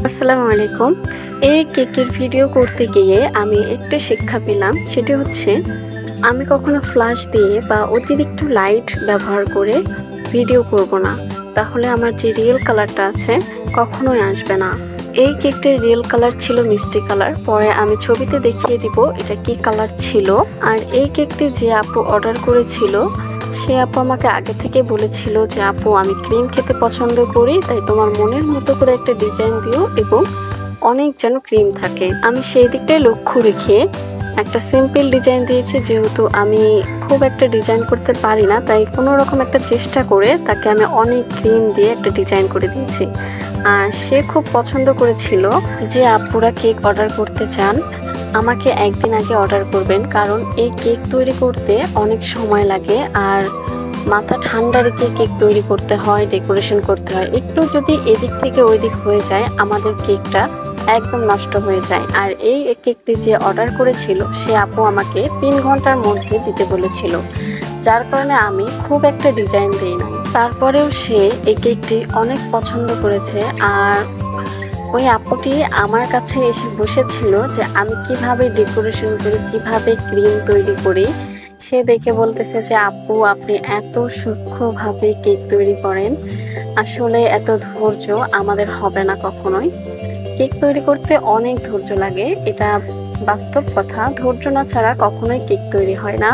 আসসালামু আলাইকুম। এই কেকের ভিডিও করতে গিয়ে আমি একটা শিক্ষা পেলাম, সেটি হচ্ছে আমি কখনো ফ্ল্যাশ দিয়ে বা অতিরিক্ত লাইট ব্যবহার করে ভিডিও করব না। তাহলে আমার যে রিয়েল কালারটা আছে কখনোই আসবে না। এই কেকটার রিয়েল কালার ছিল মিষ্টি কালার, পরে আমি ছবিতে দেখিয়ে দিব এটা কি কালার ছিল। আর এই কেকটি যে আপু অর্ডার করেছিল সে আপু আমাকে আগে থেকে বলেছিল যে আপু আমি ক্রিম খেতে পছন্দ করি, তাই তোমার মনের মতো করে একটা ডিজাইন দিও এবং অনেক যেন ক্রিম থাকে। আমি সেই দিকটাই লক্ষ্য রেখে একটা সিম্পল ডিজাইন দিয়েছি, যেহেতু আমি খুব একটা ডিজাইন করতে পারি না, তাই কোনো রকম একটা চেষ্টা করে তাকে আমি অনেক ক্রিম দিয়ে একটা ডিজাইন করে দিয়েছি। আর সে খুব পছন্দ করেছিল যে আপুরা কেক অর্ডার করতে চান আমাকে একদিন আগে অর্ডার করবেন, কারণ এই কেক তৈরি করতে অনেক সময় লাগে আর মাথা ঠান্ডা রেখে কেক তৈরি করতে হয়, ডেকোরেশন করতে হয়। একটু যদি এদিক থেকে ওই দিক হয়ে যায় আমাদের কেকটা একদম নষ্ট হয়ে যায়। আর এই কেকটি যে অর্ডার করেছিল সে আপু আমাকে 3 ঘন্টার মধ্যে দিতে বলেছিল, যার কারণে আমি খুব একটা ডিজাইন দিই না। তারপরেও সে এই কেকটি অনেক পছন্দ করেছে। আর ওই আপুটি আমার কাছে এসে বসেছিল যে আমি কিভাবে ডেকোরেশন করি, কিভাবে ক্রিম তৈরি করি। সে দেখে বলতেছে যে আপু আপনি এত সূক্ষ্মভাবে কেক তৈরি করেন, আসলে এত ধৈর্য আমাদের হবে না কখনোই। কেক তৈরি করতে অনেক ধৈর্য লাগে, এটা বাস্তব কথা। ধৈর্য না ছাড়া কখনোই কেক তৈরি হয় না।